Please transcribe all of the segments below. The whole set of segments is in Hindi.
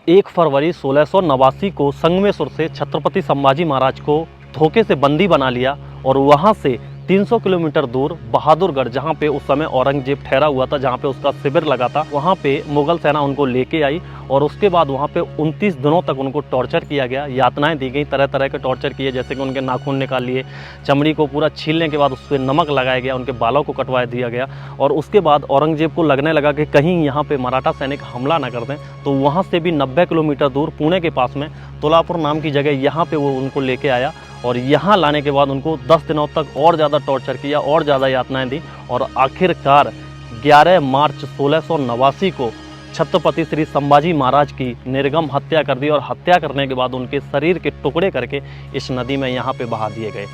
1 फरवरी 1689 को संगमेश्वर से छत्रपति संभाजी महाराज को धोखे से बंदी बना लिया और वहां से 300 किलोमीटर दूर बहादुरगढ़, जहां पे उस समय औरंगजेब ठहरा हुआ था, जहां पे उसका शिविर लगा था, वहां पे मुगल सेना उनको लेके आई और उसके बाद वहां पे 29 दिनों तक उनको टॉर्चर किया गया, यातनाएं दी गई, तरह तरह के टॉर्चर किए, जैसे कि उनके नाखून निकाल लिए, चमड़ी को पूरा छीलने के बाद उस पर नमक लगाया गया, उनके बालों को कटवा दिया गया। और उसके बाद औरंगजेब को लगने लगा कि कहीं यहाँ पे मराठा सैनिक हमला ना कर दें, तो वहाँ से भी 90 किलोमीटर दूर पुणे के पास में तुलापुर नाम की जगह, यहाँ पे वो उनको लेके आया और यहाँ लाने के बाद उनको 10 दिनों तक और ज़्यादा टॉर्चर किया और ज़्यादा यातनाएं दी और आखिरकार 11 मार्च 1689 को छत्रपति श्री संभाजी महाराज की निर्गम हत्या कर दी और हत्या करने के बाद उनके शरीर के टुकड़े करके इस नदी में यहाँ पे बहा दिए गए।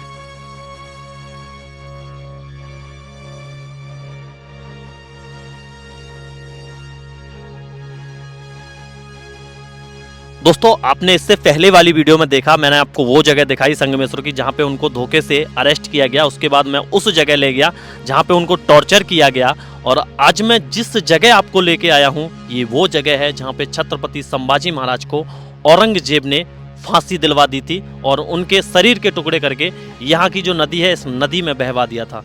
दोस्तों, आपने इससे पहले वाली वीडियो में देखा, मैंने आपको वो जगह दिखाई संगमेश्वर की जहाँ पे उनको धोखे से अरेस्ट किया गया। उसके बाद मैं उस जगह ले गया जहाँ पे उनको टॉर्चर किया गया और आज मैं जिस जगह आपको लेके आया हूँ ये वो जगह है जहाँ पे छत्रपति संभाजी महाराज को औरंगजेब ने फांसी दिलवा दी थी और उनके शरीर के टुकड़े करके यहाँ की जो नदी है इस नदी में बहवा दिया था।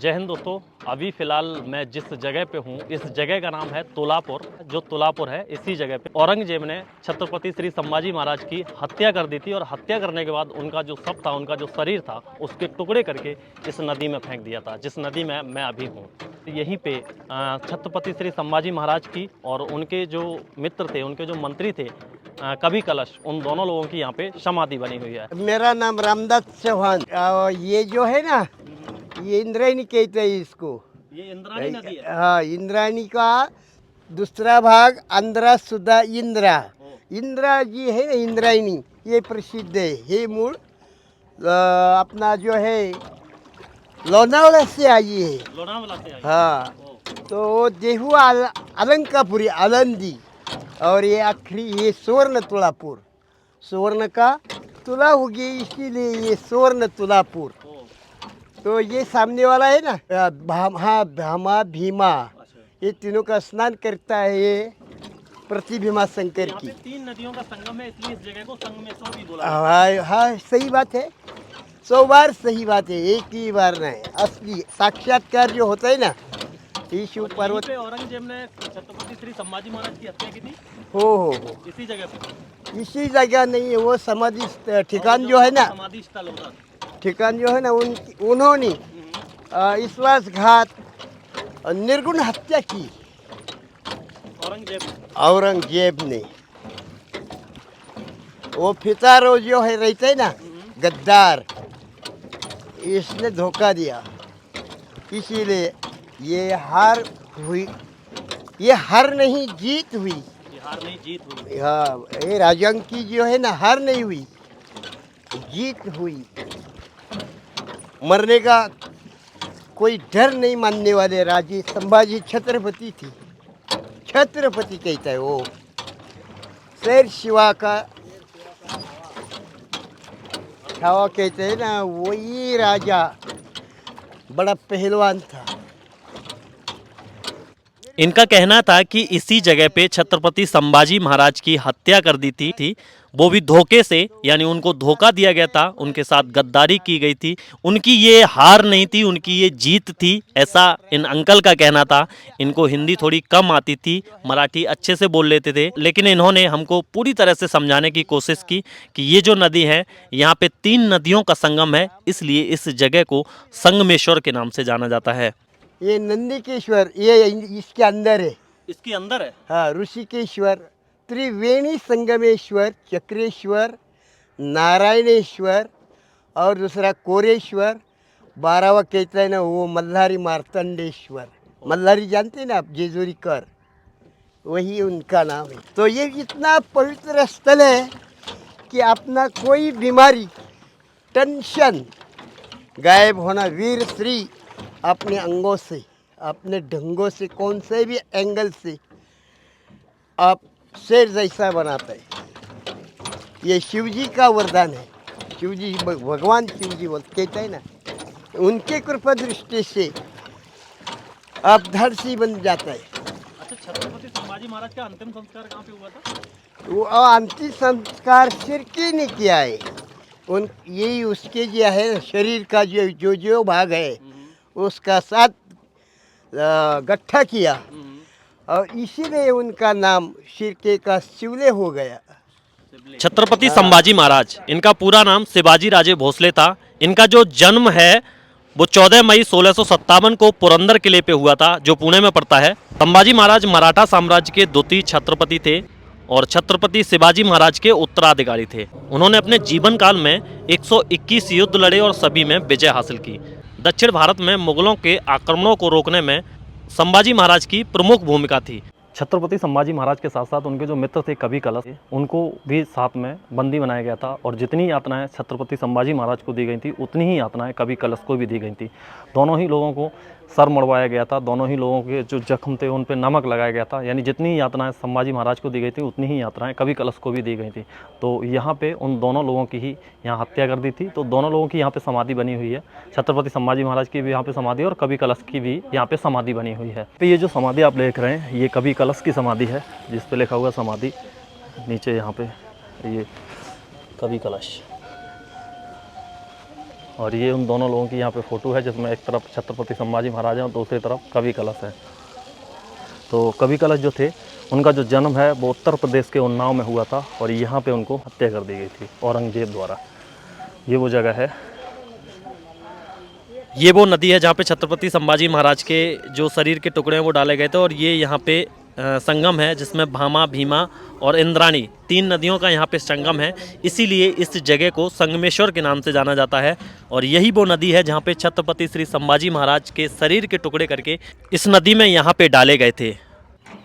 जय हिंद दोस्तों, अभी फ़िलहाल मैं जिस जगह पे हूँ इस जगह का नाम है तुलापुर। जो तुलापुर है इसी जगह पे औरंगजेब ने छत्रपति श्री संभाजी महाराज की हत्या कर दी थी और हत्या करने के बाद उनका जो शव था, उनका जो शरीर था, उसके टुकड़े करके इस नदी में फेंक दिया था, जिस नदी में मैं अभी हूँ। यहीं पे छत्रपति श्री संभाजी महाराज की और उनके जो मित्र थे, उनके जो मंत्री थे कवि कलश, उन दोनों लोगों की यहाँ पे समाधि बनी हुई है। मेरा नाम रामदास चौहान। ये जो है ना, ये इंद्रायणी कहते हैं इसको। ये इंद्रायणी नदी है। हाँ, इंद्रायणी का दूसरा भाग आंध्रा सुधा इंद्रा। इंद्रा जी है ना, इंद्रायणी, ये प्रसिद्ध है। ये मूल अपना जो है लोनावला से आई है। लोनावला से आई। हाँ, तो देहू अलंकापुरी आलंदी और ये आखिरी ये सुवर्ण तुलापुर, सुवर्ण का तुला होगी इसीलिए ये सुवर्ण तुलापुर। तो ये सामने वाला है ना भामा भीमा, ये तीनों का स्नान करता है ये प्रतिभीमा शंकर की। 3 नदियों का संगम है, इसलिए इस जगह को संगमेश्वर भी बोला। हाँ, सही बात है, 100 बार सही बात है, एक ही बार नहीं। असली साक्षात्कार जो होता है ना, ये शिव पर्वत पे औरंगजेब ने छत्रपति श्री संभाजी महाराज की हत्या की थी। हो इसी जगह पे। इसी जगह नहीं है, वो समाधि ठिकान जो है ना, समाधि स्थल होता ठिकान जो है ना, उन्होंने विश्वासघात और निर्गुण हत्या की औरंगजेब ने। वो फितारो जो है रहते है ना, गद्दार, इसने धोखा दिया, इसीलिए ये हार हुई। ये हार नहीं जीत हुई। ये हार नहीं जीत हुई। हाँ, ये राजंग की जो है ना, हार नहीं हुई, जीत हुई। मरने का कोई डर नहीं मानने वाले राजे संभाजी छत्रपति थी। छत्रपति कहता है वो, शेर शिवा का छावा कहते हैं ना, वही राजा बड़ा पहलवान था। इनका कहना था कि इसी जगह पे छत्रपति संभाजी महाराज की हत्या कर दी थी, वो भी धोखे से, यानी उनको धोखा दिया गया था, उनके साथ गद्दारी की गई थी। उनकी ये हार नहीं थी, उनकी ये जीत थी, ऐसा इन अंकल का कहना था। इनको हिंदी थोड़ी कम आती थी, मराठी अच्छे से बोल लेते थे, लेकिन इन्होंने हमको पूरी तरह से समझाने की कोशिश की कि ये जो नदी है, यहाँ पे 3 नदियों का संगम है, इसलिए इस जगह को संगमेश्वर के नाम से जाना जाता है। ये नंदिकेश्वर ये इसके अंदर है। इसके अंदर है। हाँ, ऋषिकेश्वर, त्रिवेणी संगमेश्वर, चक्रेश्वर, नारायणेश्वर और दूसरा कोरेश्वर, 12वां कहता है ना वो मल्हारी मार्तंडेश्वर। मल्हारी जानते हैं ना आप, जेजूरी कर, वही उनका नाम है। तो ये इतना पवित्र स्थल है कि अपना कोई बीमारी, टेंशन गायब होना, वीर श्री अपने अंगों से, अपने ढंगों से, कौन से भी एंगल से आप शेर जैसा बनाता है। ये शिवजी का वरदान है। शिवजी, भगवान शिवजी कहते हैं ना, उनके कृपा दृष्टि से आप धरसी बन जाता है। अच्छा, छत्रपति संभाजी महाराज का अंतिम संस्कार कहाँ पे हुआ था? वो अंतिम संस्कार शिरकी ने किया है। उन यही उसके जो है शरीर का जो भाग है उसका साथ गट्ठा किया और इसीलिए उनका नाम शिरके का शिवले हो गया। छत्रपति संभाजी महाराज, इनका पूरा नाम शिवाजी राजे भोसले था। इनका जो जन्म है वो 14 मई 1657 को पुरंदर किले पे हुआ था, जो पुणे में पड़ता है। संभाजी महाराज मराठा साम्राज्य के द्वितीय छत्रपति थे और छत्रपति शिवाजी महाराज के उत्तराधिकारी थे। उन्होंने अपने जीवन काल में 121 युद्ध लड़े और सभी में विजय हासिल की। दक्षिण भारत में मुगलों के आक्रमणों को रोकने में संभाजी महाराज की प्रमुख भूमिका थी। छत्रपति संभाजी महाराज के साथ साथ उनके जो मित्र थे कवि कलश, उनको भी साथ में बंदी बनाया गया था और जितनी यातनाएं छत्रपति संभाजी महाराज को दी गई थी उतनी ही यातनाएं कवि कलश को भी दी गई थी। दोनों ही लोगों को सर मड़वाया गया था, दोनों ही लोगों के जो जख्म थे उन पर नमक लगाया गया था। यानी जितनी यातनाएं संभाजी महाराज को दी गई थी उतनी ही यातनाएं कवि कलश को भी दी गई थी। तो यहाँ पे उन दोनों लोगों की ही यहाँ हत्या कर दी थी। तो दोनों लोगों की यहाँ पे समाधि बनी हुई है। छत्रपति संभाजी महाराज की भी यहाँ पे समाधि और कवि कलश की भी यहाँ पे समाधि बनी हुई है। तो ये जो समाधि आप देख रहे हैं ये कवि कलश की समाधि है, जिस पे लिखा हुआ समाधि नीचे यहाँ पे ये कवि कलश। और ये उन दोनों लोगों की यहाँ पे फ़ोटो है, जिसमें एक तरफ छत्रपति संभाजी महाराज हैं और दूसरी तरफ कवि कलश है। तो कवि कलश जो थे उनका जो जन्म है वो उत्तर प्रदेश के उन्नाव में हुआ था और यहाँ पे उनको हत्या कर दी गई थी औरंगजेब द्वारा। ये वो जगह है, ये वो नदी है जहाँ पे छत्रपति संभाजी महाराज के जो शरीर के टुकड़े हैं वो डाले गए थे। और ये यहाँ पे संगम है जिसमें भामा, भीमा और इंद्राणी 3 नदियों का यहाँ पे संगम है। इसीलिए इस जगह को संगमेश्वर के नाम से जाना जाता है। और यही वो नदी है जहाँ पे छत्रपति श्री संभाजी महाराज के शरीर के टुकड़े करके इस नदी में यहाँ पे डाले गए थे।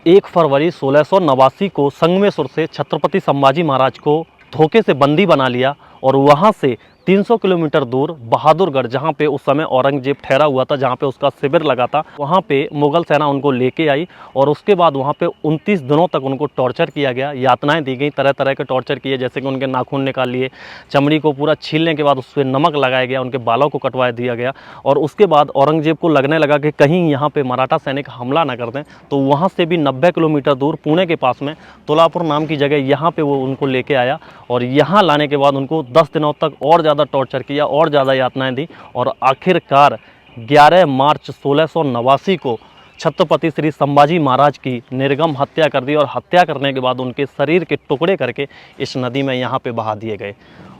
1 फरवरी 1689 को संगमेश्वर से छत्रपति संभाजी महाराज को धोखे से बंदी बना लिया और वहाँ से 300 किलोमीटर दूर बहादुरगढ़, जहाँ पे उस समय औरंगजेब ठहरा हुआ था, जहाँ पे उसका शिविर लगा था, वहाँ पे मुगल सेना उनको लेके आई और उसके बाद वहाँ पे 29 दिनों तक उनको टॉर्चर किया गया, यातनाएं दी गई, तरह तरह के टॉर्चर किए, जैसे कि उनके नाखून निकाल लिए, चमड़ी को पूरा छीलने के बाद उस पर नमक लगाया गया, उनके बालों को कटवा दिया गया। और उसके बाद औरंगजेब को लगने लगा कि कहीं यहाँ पर मराठा सैनिक हमला न कर दें, तो वहाँ से भी 90 किलोमीटर दूर पुणे के पास में तुलापुर नाम की जगह, यहाँ पर वो उनको लेके आया और यहाँ लाने के बाद उनको 10 दिनों तक और ज़्यादा टॉर्चर किया और ज़्यादा यातनाएं दी और आखिरकार 11 मार्च 1689 को छत्रपति श्री संभाजी महाराज की निर्गम हत्या कर दी और हत्या करने के बाद उनके शरीर के टुकड़े करके इस नदी में यहाँ पे बहा दिए गए।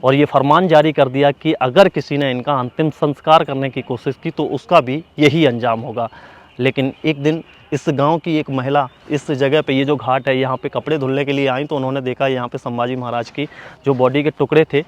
और ये फरमान जारी कर दिया कि अगर किसी ने इनका अंतिम संस्कार करने की कोशिश की तो उसका भी यही अंजाम होगा। लेकिन एक दिन इस गांव की एक महिला इस जगह पे, ये जो घाट है, यहाँ पे कपड़े धुलने के लिए आई तो उन्होंने देखा यहाँ पे संभाजी महाराज की जो बॉडी के टुकड़े थे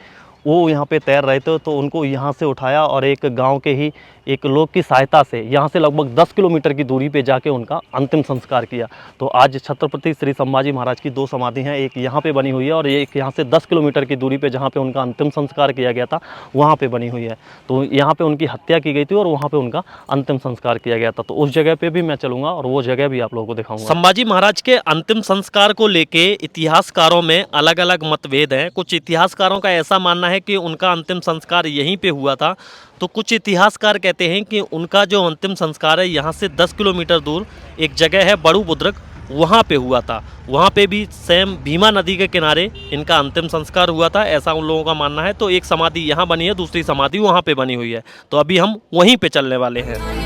वो यहाँ पे तैर रहे थे। तो उनको यहाँ से उठाया और एक गांव के ही एक लोग की सहायता से यहाँ से लगभग 10 किलोमीटर की दूरी पे जाके उनका अंतिम संस्कार किया। तो आज छत्रपति श्री संभाजी महाराज की 2 समाधि हैं, एक यहाँ पे बनी हुई है और एक यहाँ से 10 किलोमीटर की दूरी पे जहाँ पे उनका अंतिम संस्कार किया गया था वहाँ पे बनी हुई है। तो यहाँ पे उनकी हत्या की गई थी और वहाँ पे उनका अंतिम संस्कार किया गया था। तो उस जगह पे भी मैं चलूँगा और वो जगह भी आप लोगों को दिखाऊंगा। संभाजी महाराज के अंतिम संस्कार को लेके इतिहासकारों में अलग अलग मतभेद हैं। कुछ इतिहासकारों का ऐसा मानना है कि उनका अंतिम संस्कार यहीं पे हुआ था, तो कुछ इतिहासकार कहते हैं कि उनका जो अंतिम संस्कार है यहाँ से 10 किलोमीटर दूर एक जगह है बड़ू बुद्रक, वहाँ पे हुआ था। वहाँ पे भी सेम भीमा नदी के किनारे इनका अंतिम संस्कार हुआ था, ऐसा उन लोगों का मानना है। तो एक समाधि यहाँ बनी है, दूसरी समाधि वहाँ पे बनी हुई है। तो अभी हम वहीं पे चलने वाले हैं।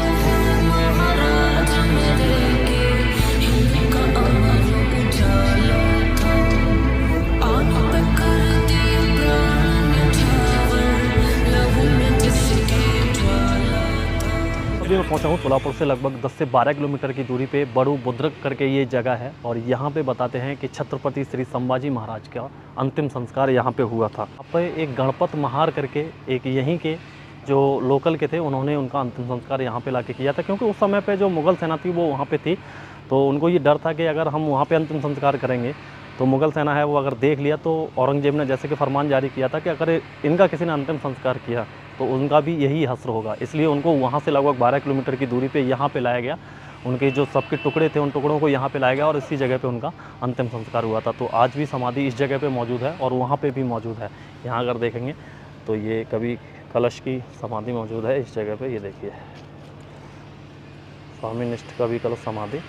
अभी मैं पहुंचा हूँ तुलापुर से लगभग 10 से 12 किलोमीटर की दूरी पे बड़ू बुद्रक करके ये जगह है और यहाँ पे बताते हैं कि छत्रपति श्री संभाजी महाराज का अंतिम संस्कार यहाँ पे हुआ था। यहाँ पे एक गणपत महार करके एक यहीं के जो लोकल के थे, उन्होंने उनका अंतिम संस्कार यहाँ पे लाके किया था, क्योंकि उस समय पे जो मुग़ल सेना थी वो वहाँ पे थी। तो उनको ये डर था कि अगर हम वहाँ पे अंतिम संस्कार करेंगे तो मुग़ल सेना है वो अगर देख लिया तो औरंगजेब ने जैसे कि फरमान जारी किया था कि अगर इनका किसी ने अंतिम संस्कार किया तो उनका भी यही हश्र होगा। इसलिए उनको वहाँ से लगभग 12 किलोमीटर की दूरी पे यहाँ पे लाया गया। उनके जो सबके टुकड़े थे उन टुकड़ों को यहाँ पे लाया गया और इसी जगह पे उनका अंतिम संस्कार हुआ था। तो आज भी समाधि इस जगह पे मौजूद है और वहाँ पे भी मौजूद है। यहाँ अगर देखेंगे तो ये कवि कलश की समाधि मौजूद है इस जगह पे। ये देखिए स्वामीनिष्ठ कवि कलश समाधि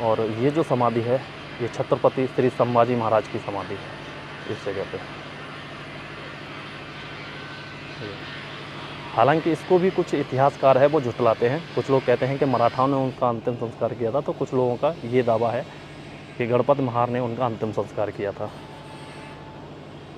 और ये जो समाधि है ये छत्रपति श्री संभाजी महाराज की समाधि है इस जगह पे। हालांकि इसको भी कुछ इतिहासकार है वो झुटलाते हैं। कुछ लोग कहते हैं कि मराठाओं ने उनका अंतिम संस्कार किया था, तो कुछ लोगों का ये दावा है कि गणपत महार ने उनका अंतिम संस्कार किया था।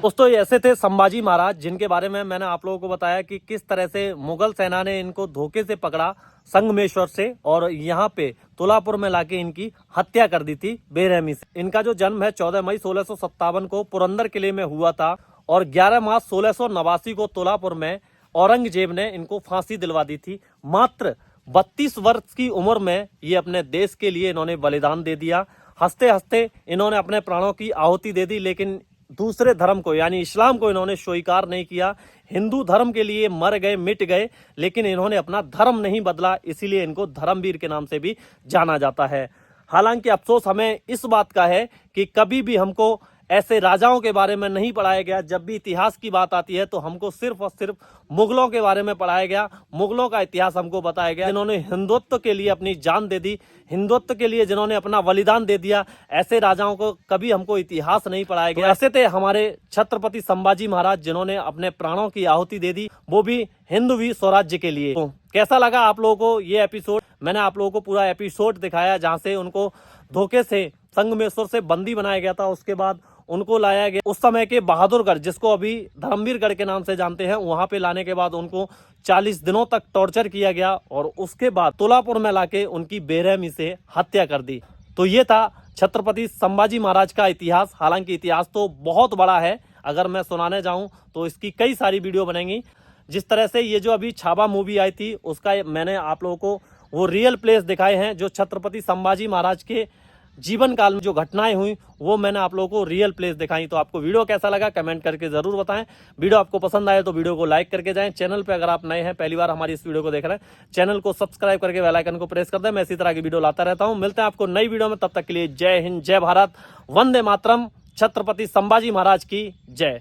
दोस्तों ऐसे थे संभाजी महाराज, जिनके बारे में मैंने आप लोगों को बताया कि किस तरह से मुगल सेना ने इनको धोखे से पकड़ा संगमेश्वर से और यहाँ पे तुलापुर में लाके इनकी हत्या कर दी थी बेरहमी से। इनका जो जन्म है 14 मई 1657 को पुरंदर किले में हुआ था और 11 मार्च 1689 को तुलापुर में औरंगजेब ने इनको फांसी दिलवा दी थी। मात्र 32 वर्ष की उम्र में ये अपने देश के लिए इन्होंने बलिदान दे दिया। हंसते हंसते इन्होंने अपने प्राणों की आहुति दे दी, लेकिन दूसरे धर्म को यानी इस्लाम को इन्होंने स्वीकार नहीं किया। हिंदू धर्म के लिए मर गए, मिट गए, लेकिन इन्होंने अपना धर्म नहीं बदला, इसीलिए इनको धर्मवीर के नाम से भी जाना जाता है। हालांकि अफसोस हमें इस बात का है कि कभी भी हमको ऐसे राजाओं के बारे में नहीं पढ़ाया गया। जब भी इतिहास की बात आती है तो हमको सिर्फ और सिर्फ मुगलों के बारे में पढ़ाया गया, मुगलों का इतिहास हमको बताया गया, जिन्होंने हिंदुत्व के लिए अपनी जान दे दी, हिंदुत्व के लिए जिन्होंने अपना बलिदान दे दिया। ऐसे राजाओं को कभी हमको इतिहास नहीं पढ़ाया गया। ऐसे थे हमारे छत्रपति संभाजी महाराज, जिन्होंने अपने प्राणों की आहुति दे दी, वो भी हिंदवी स्वराज्य के लिए। तो कैसा लगा आप लोगों को ये एपिसोड? मैंने आप लोगों को पूरा एपिसोड दिखाया जहां से उनको धोखे से संगमेश्वर से बंदी बनाया गया था। उसके बाद उनको लाया गया उस समय के बहादुरगढ़, जिसको अभी धर्मवीरगढ़ के नाम से जानते हैं, वहां पे लाने के बाद उनको 40 दिनों तक टॉर्चर किया गया और उसके बाद तुलापुर में लाके उनकी बेरहमी से हत्या कर दी। तो ये था छत्रपति संभाजी महाराज का इतिहास। हालांकि इतिहास तो बहुत बड़ा है, अगर मैं सुनाने जाऊं तो इसकी कई सारी वीडियो बनेंगी। जिस तरह से ये जो अभी छावा मूवी आई थी उसका मैंने आप लोगों को वो रियल प्लेस दिखाए हैं, जो छत्रपति संभाजी महाराज के जीवन काल में जो घटनाएं हुई वो मैंने आप लोगों को रियल प्लेस दिखाई। तो आपको वीडियो कैसा लगा कमेंट करके जरूर बताएं। वीडियो आपको पसंद आए तो वीडियो को लाइक करके जाएं। चैनल पे अगर आप नए हैं, पहली बार हमारी इस वीडियो को देख रहे हैं, चैनल को सब्सक्राइब करके बेल आइकन को प्रेस कर दें। मैं इसी तरह की वीडियो लाता रहता हूं। मिलते हैं आपको नई वीडियो में, तब तक के लिए जय हिंद, जय भारत, वंदे मातरम। छत्रपति संभाजी महाराज की जय।